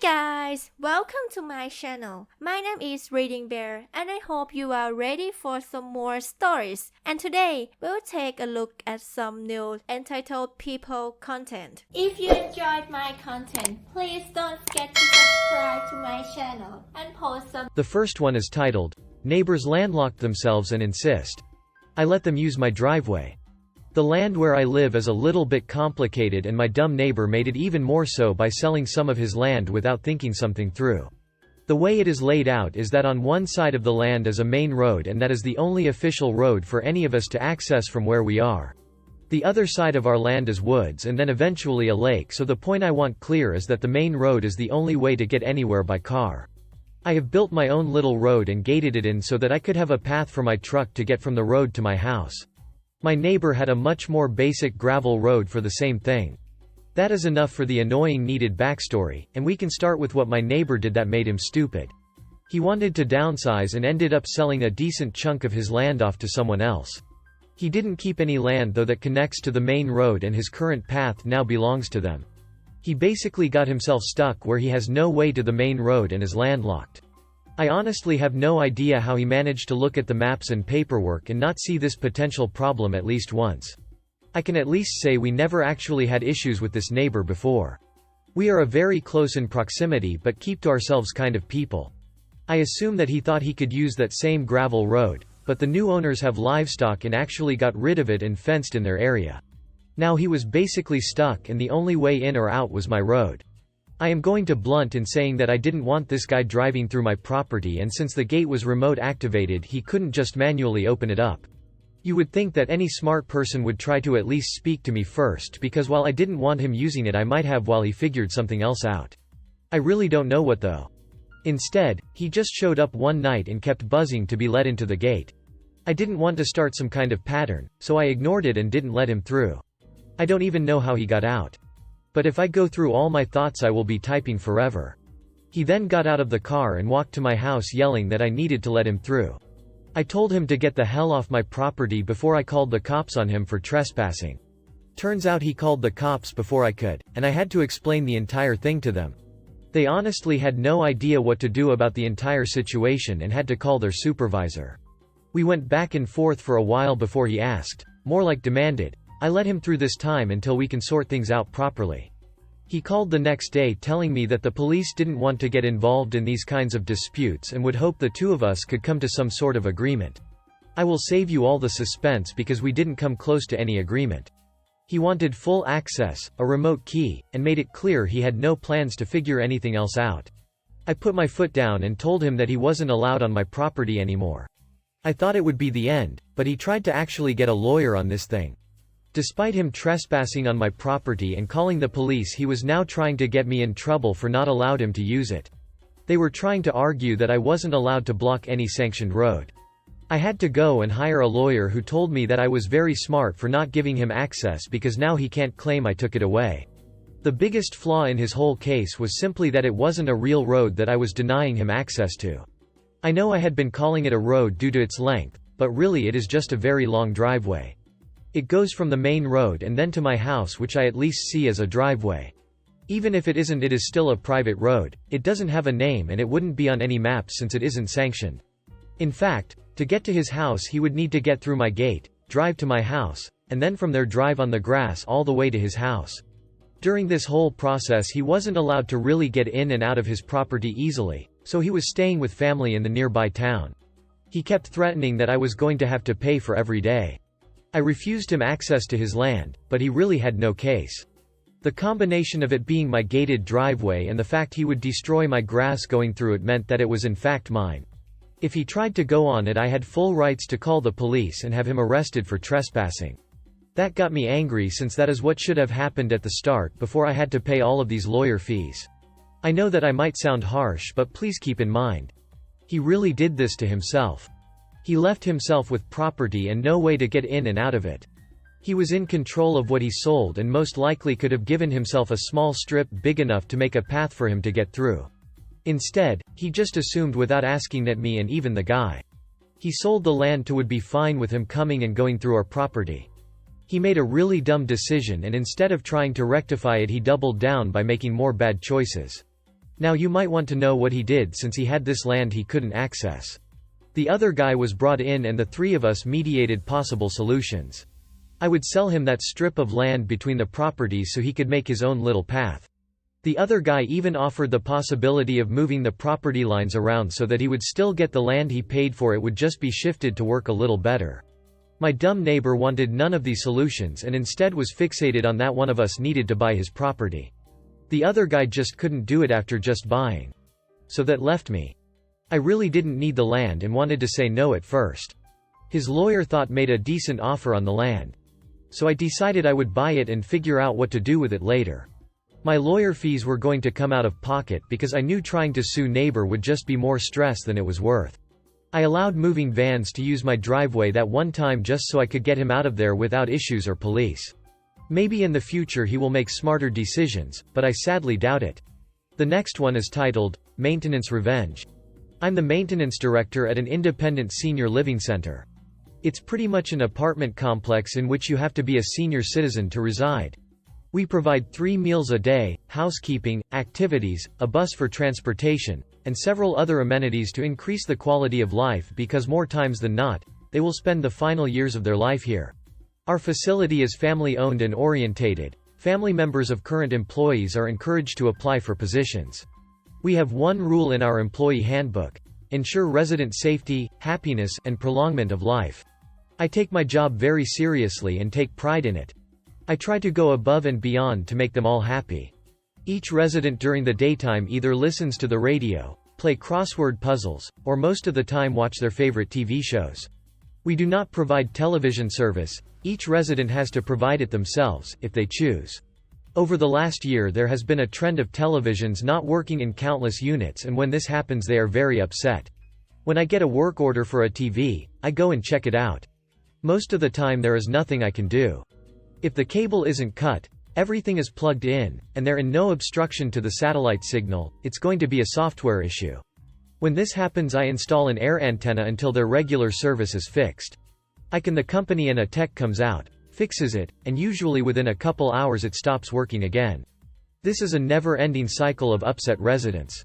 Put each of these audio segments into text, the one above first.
guys, welcome to my channel. My name is ReadingBear and I hope you are ready for some more stories. And today, we'll take a look at some new entitled people content. If you enjoyed my content, please don't forget to subscribe to my channel and post some. The first one is titled, Neighbors Landlocked Themselves and Insist I Let Them Use My Driveway. The land where I live is a little bit complicated and my dumb neighbor made it even more so by selling some of his land without thinking something through. The way it is laid out is that on one side of the land is a main road and that is the only official road for any of us to access from where we are. The other side of our land is woods and then eventually a lake, so the point I want clear is that the main road is the only way to get anywhere by car. I have built my own little road and gated it in so that I could have a path for my truck to get from the road to my house. My neighbor had a much more basic gravel road for the same thing. That is enough for the annoying needed backstory, and we can start with what my neighbor did that made him stupid. He wanted to downsize and ended up selling a decent chunk of his land off to someone else. He didn't keep any land though that connects to the main road and his current path now belongs to them. He basically got himself stuck where he has no way to the main road and is landlocked. I honestly have no idea how he managed to look at the maps and paperwork and not see this potential problem at least once. I can at least say we never actually had issues with this neighbor before. We are a very close in proximity but keep to ourselves kind of people. I assume that he thought he could use that same gravel road, but the new owners have livestock and actually got rid of it and fenced in their area. Now he was basically stuck and the only way in or out was my road. I am going to blunt in saying that I didn't want this guy driving through my property, and since the gate was remote activated he couldn't just manually open it up. You would think that any smart person would try to at least speak to me first, because while I didn't want him using it I might have while he figured something else out. I really don't know what though. Instead, he just showed up one night and kept buzzing to be let into the gate. I didn't want to start some kind of pattern, so I ignored it and didn't let him through. I don't even know how he got out. But if I go through all my thoughts I will be typing forever. He then got out of the car and walked to my house yelling that I needed to let him through. I told him to get the hell off my property before I called the cops on him for trespassing. Turns out he called the cops before I could, and I had to explain the entire thing to them. They honestly had no idea what to do about the entire situation and had to call their supervisor. We went back and forth for a while before he asked, more like demanded, I let him through this time until we can sort things out properly. He called the next day telling me that the police didn't want to get involved in these kinds of disputes and would hope the two of us could come to some sort of agreement. I will save you all the suspense because we didn't come close to any agreement. He wanted full access, a remote key, and made it clear he had no plans to figure anything else out. I put my foot down and told him that he wasn't allowed on my property anymore. I thought it would be the end, but he tried to actually get a lawyer on this thing. Despite him trespassing on my property and calling the police, he was now trying to get me in trouble for not allowed him to use it. They were trying to argue that I wasn't allowed to block any sanctioned road. I had to go and hire a lawyer who told me that I was very smart for not giving him access because now he can't claim I took it away. The biggest flaw in his whole case was simply that it wasn't a real road that I was denying him access to. I know I had been calling it a road due to its length, but really it is just a very long driveway. It goes from the main road and then to my house, which I at least see as a driveway. Even if it isn't, it is still a private road. It doesn't have a name and it wouldn't be on any map since it isn't sanctioned. In fact, to get to his house he would need to get through my gate, drive to my house, and then from there drive on the grass all the way to his house. During this whole process he wasn't allowed to really get in and out of his property easily, so he was staying with family in the nearby town. He kept threatening that I was going to have to pay for every day. I refused him access to his land, but he really had no case. The combination of it being my gated driveway and the fact he would destroy my grass going through it meant that it was in fact mine. If he tried to go on it I had full rights to call the police and have him arrested for trespassing. That got me angry since that is what should have happened at the start before I had to pay all of these lawyer fees. I know that I might sound harsh, but please keep in mind. He really did this to himself. He left himself with property and no way to get in and out of it. He was in control of what he sold and most likely could have given himself a small strip big enough to make a path for him to get through. Instead, he just assumed without asking that me and even the guy he sold the land to would be fine with him coming and going through our property. He made a really dumb decision and instead of trying to rectify it he doubled down by making more bad choices. Now you might want to know what he did since he had this land he couldn't access. The other guy was brought in and the three of us mediated possible solutions. I would sell him that strip of land between the properties so he could make his own little path. The other guy even offered the possibility of moving the property lines around so that he would still get the land he paid for, it would just be shifted to work a little better. My dumb neighbor wanted none of these solutions and instead was fixated on that one of us needed to buy his property. The other guy just couldn't do it after just buying. So that left me. I really didn't need the land and wanted to say no at first. His lawyer thought made a decent offer on the land. So I decided I would buy it and figure out what to do with it later. My lawyer fees were going to come out of pocket because I knew trying to sue neighbor would just be more stress than it was worth. I allowed moving vans to use my driveway that one time just so I could get him out of there without issues or police. Maybe in the future he will make smarter decisions, but I sadly doubt it. The next one is titled, Maintenance Revenge. I'm the maintenance director at an independent senior living center. It's pretty much an apartment complex in which you have to be a senior citizen to reside. We provide 3 meals a day, housekeeping, activities, a bus for transportation, and several other amenities to increase the quality of life because more times than not, they will spend the final years of their life here. Our facility is family-owned and orientated. Family members of current employees are encouraged to apply for positions. We have one rule in our employee handbook: ensure resident safety, happiness, and prolongment of life. I take my job very seriously and take pride in it. I try to go above and beyond to make them all happy. Each resident during the daytime either listens to the radio, play crossword puzzles, or most of the time watch their favorite TV shows. We do not provide television service. Each resident has to provide it themselves, if they choose. Over the last year there has been a trend of televisions not working in countless units, and when this happens they are very upset. When I get a work order for a TV, I go and check it out. Most of the time there is nothing I can do. If the cable isn't cut, everything is plugged in, and there is no obstruction to the satellite signal, it's going to be a software issue. When this happens I install an air antenna until their regular service is fixed. The company and a tech comes out, fixes it, and usually within a couple hours it stops working again. This is a never-ending cycle of upset residents.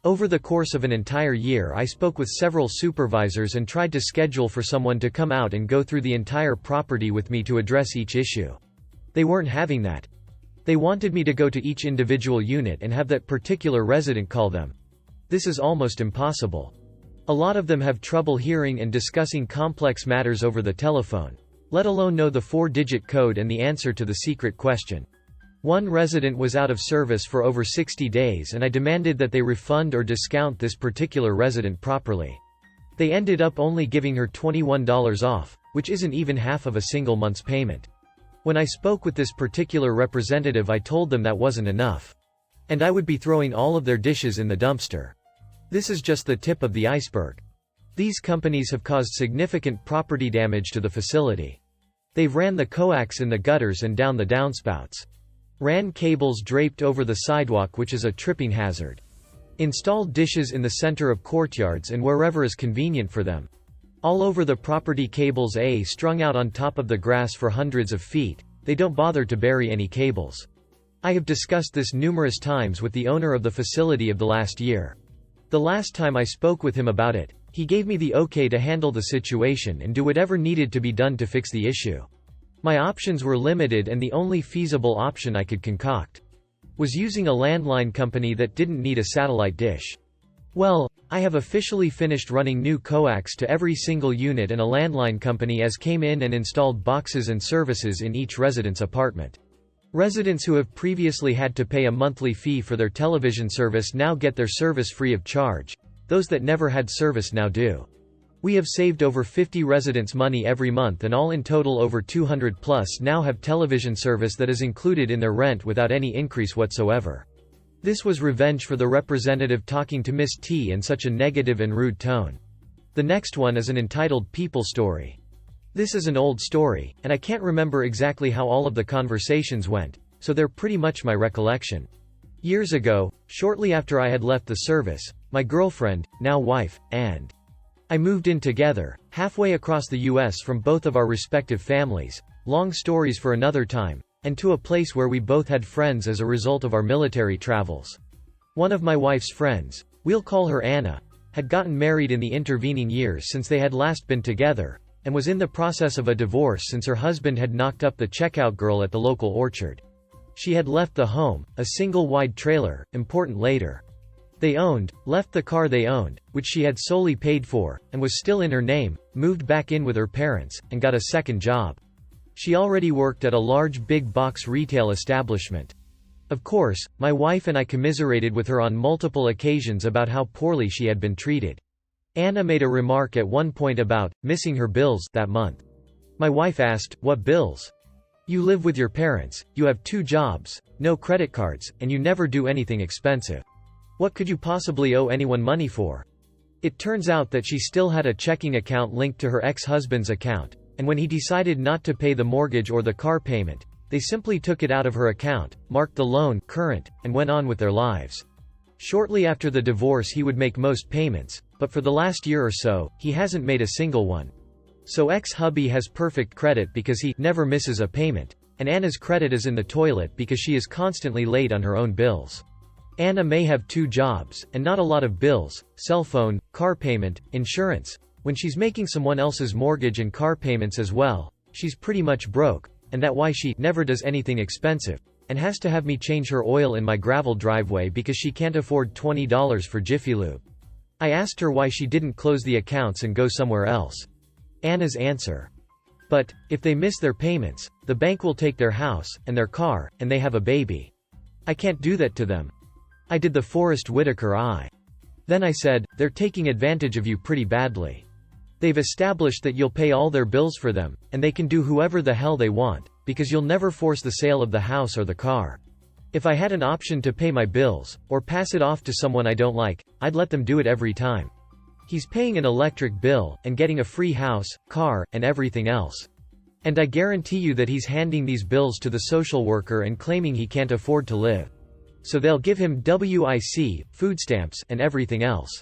Over the course of an entire year I spoke with several supervisors and tried to schedule for someone to come out and go through the entire property with me to address each issue. They weren't having that. They wanted me to go to each individual unit and have that particular resident call them. This is almost impossible. A lot of them have trouble hearing and discussing complex matters over the telephone, let alone know the 4-digit code and the answer to the secret question. One resident was out of service for over 60 days and I demanded that they refund or discount this particular resident properly. They ended up only giving her $21 off, which isn't even half of a single month's payment. When I spoke with this particular representative I told them that wasn't enough. And I would be throwing all of their dishes in the dumpster. This is just the tip of the iceberg. These companies have caused significant property damage to the facility. They've ran the coax in the gutters and down the downspouts. Ran cables draped over the sidewalk, which is a tripping hazard. Installed dishes in the center of courtyards and wherever is convenient for them. All over the property cables strung out on top of the grass for hundreds of feet. They don't bother to bury any cables. I have discussed this numerous times with the owner of the facility of the last year. The last time I spoke with him about it, he gave me the okay to handle the situation and do whatever needed to be done to fix the issue. My options were limited and the only feasible option I could concoct was using a landline company that didn't need a satellite dish. Well, I have officially finished running new coax to every single unit, and a landline company came in and installed boxes and services in each resident's apartment. Residents who have previously had to pay a monthly fee for their television service now get their service free of charge. Those that never had service now do. We have saved over 50 residents money every month, and all in total over 200 plus now have television service that is included in their rent without any increase whatsoever. This was revenge for the representative talking to Miss T in such a negative and rude tone. The next one is an entitled People Story. This is an old story, and I can't remember exactly how all of the conversations went, so they're pretty much my recollection. Years ago, shortly after I had left the service, my girlfriend, now wife, and I moved in together, halfway across the US from both of our respective families, long stories for another time, and to a place where we both had friends as a result of our military travels. One of my wife's friends, we'll call her Anna, had gotten married in the intervening years since they had last been together, and was in the process of a divorce since her husband had knocked up the checkout girl at the local orchard. She had left the home, a single wide trailer, important later. They left the car they owned, which she had solely paid for, and was still in her name, moved back in with her parents, and got a second job. She already worked at a large big box retail establishment. Of course, my wife and I commiserated with her on multiple occasions about how poorly she had been treated. Anna made a remark at one point about missing her bills that month. My wife asked, "What bills? You live with your parents, you have 2 jobs, no credit cards, and you never do anything expensive. What could you possibly owe anyone money for?" It turns out that she still had a checking account linked to her ex-husband's account, and when he decided not to pay the mortgage or the car payment, they simply took it out of her account, marked the loan current, and went on with their lives. Shortly after the divorce he would make most payments, but for the last year or so, he hasn't made a single one. So ex-hubby has perfect credit because he never misses a payment, and Anna's credit is in the toilet because she is constantly late on her own bills. Anna may have 2 jobs, and not a lot of bills, cell phone, car payment, insurance. When she's making someone else's mortgage and car payments as well, she's pretty much broke, and that's why she never does anything expensive, and has to have me change her oil in my gravel driveway because she can't afford $20 for Jiffy Lube. I asked her why she didn't close the accounts and go somewhere else. Anna's answer: "But, if they miss their payments, the bank will take their house, and their car, and they have a baby. I can't do that to them." I did the Forrest Whitaker eye. Then I said, "They're taking advantage of you pretty badly. They've established that you'll pay all their bills for them, and they can do whoever the hell they want, because you'll never force the sale of the house or the car. If I had an option to pay my bills, or pass it off to someone I don't like, I'd let them do it every time. He's paying an electric bill, and getting a free house, car, and everything else. And I guarantee you that he's handing these bills to the social worker and claiming he can't afford to live. So they'll give him WIC, food stamps, and everything else.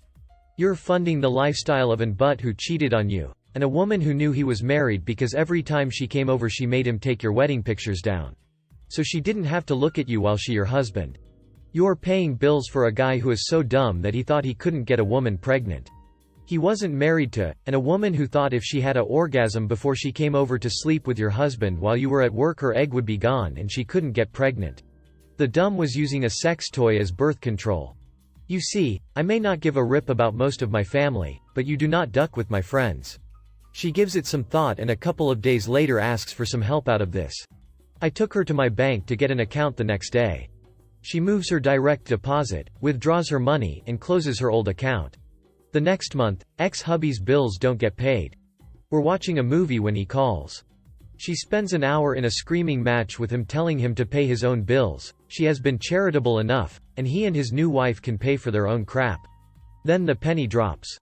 You're funding the lifestyle of an butt who cheated on you, and a woman who knew he was married because every time she came over she made him take your wedding pictures down. So she didn't have to look at you while she your husband. You're paying bills for a guy who is so dumb that he thought he couldn't get a woman pregnant. He wasn't married to, and a woman who thought if she had an orgasm before she came over to sleep with your husband while you were at work her egg would be gone and she couldn't get pregnant. The dumb was using a sex toy as birth control. You see, I may not give a rip about most of my family, but you do not duck with my friends." She gives it some thought and a couple of days later asks for some help out of this. I took her to my bank to get an account the next day. She moves her direct deposit, withdraws her money, and closes her old account. The next month, ex-hubby's bills don't get paid. We're watching a movie when he calls. She spends an hour in a screaming match with him telling him to pay his own bills. She has been charitable enough, and he and his new wife can pay for their own crap. Then the penny drops.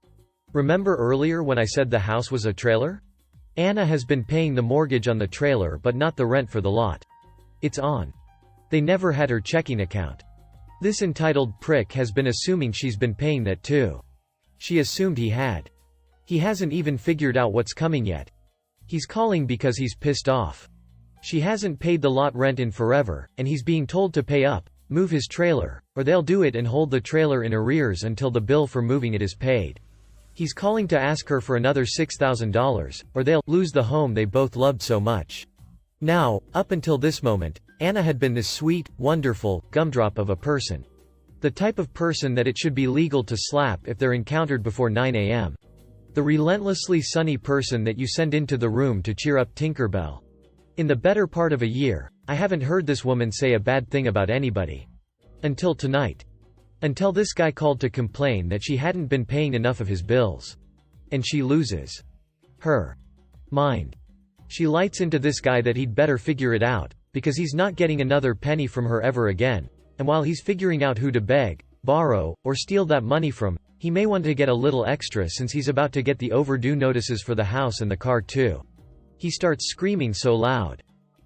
Remember earlier when I said the house was a trailer? Anna has been paying the mortgage on the trailer but not the rent for the lot. It's on. They never had her checking account. This entitled prick has been assuming she's been paying that too. She assumed he had. He hasn't even figured out what's coming yet. He's calling because he's pissed off. She hasn't paid the lot rent in forever, and he's being told to pay up, move his trailer, or they'll do it and hold the trailer in arrears until the bill for moving it is paid. He's calling to ask her for another $6,000, or they'll lose the home they both loved so much. Now, up until this moment, Anna had been this sweet, wonderful, gumdrop of a person. The type of person that it should be legal to slap if they're encountered before 9 a.m. The relentlessly sunny person that you send into the room to cheer up Tinkerbell. In the better part of a year, I haven't heard this woman say a bad thing about anybody. Until tonight. Until this guy called to complain that she hadn't been paying enough of his bills. And she loses her mind. She lights into this guy that he'd better figure it out, because he's not getting another penny from her ever again, and while he's figuring out who to beg, borrow, or steal that money from, he may want to get a little extra since he's about to get the overdue notices for the house and the car too. He starts screaming so loud.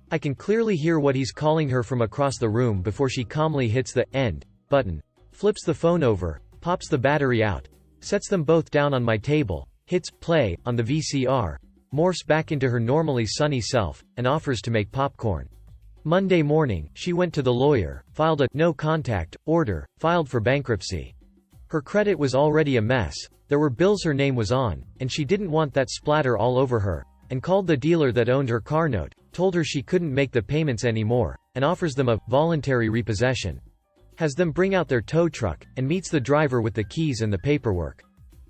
I can clearly hear what he's calling her from across the room before she calmly hits the end button, flips the phone over, pops the battery out, sets them both down on my table, hits play on the VCR, morphs back into her normally sunny self, and offers to make popcorn. Monday morning, she went to the lawyer, filed a no contact order, filed for bankruptcy. Her credit was already a mess, there were bills her name was on, and she didn't want that splatter all over her, and called the dealer that owned her car note, told her she couldn't make the payments anymore, and offers them a voluntary repossession. Has them bring out their tow truck, and meets the driver with the keys and the paperwork.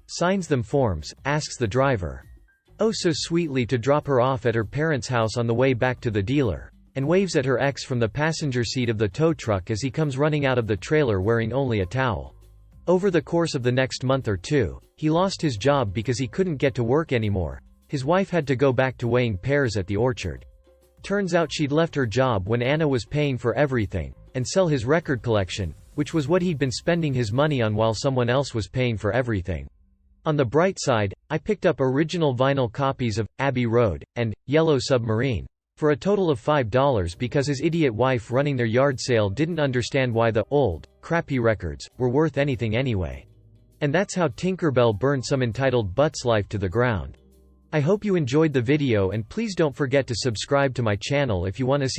Signs them forms, asks the driver, oh so sweetly, to drop her off at her parents' house on the way back to the dealer, and waves at her ex from the passenger seat of the tow truck as he comes running out of the trailer wearing only a towel. Over the course of the next month or two, he lost his job because he couldn't get to work anymore. His wife had to go back to weighing pears at the orchard. Turns out she'd left her job when Anna was paying for everything, and sell his record collection, which was what he'd been spending his money on while someone else was paying for everything. On the bright side, I picked up original vinyl copies of Abbey Road and Yellow Submarine for a total of $5 because his idiot wife running their yard sale didn't understand why the old, crappy records were worth anything anyway. And that's how Tinkerbell burned some entitled Butts life to the ground. I hope you enjoyed the video, and please don't forget to subscribe to my channel if you want to see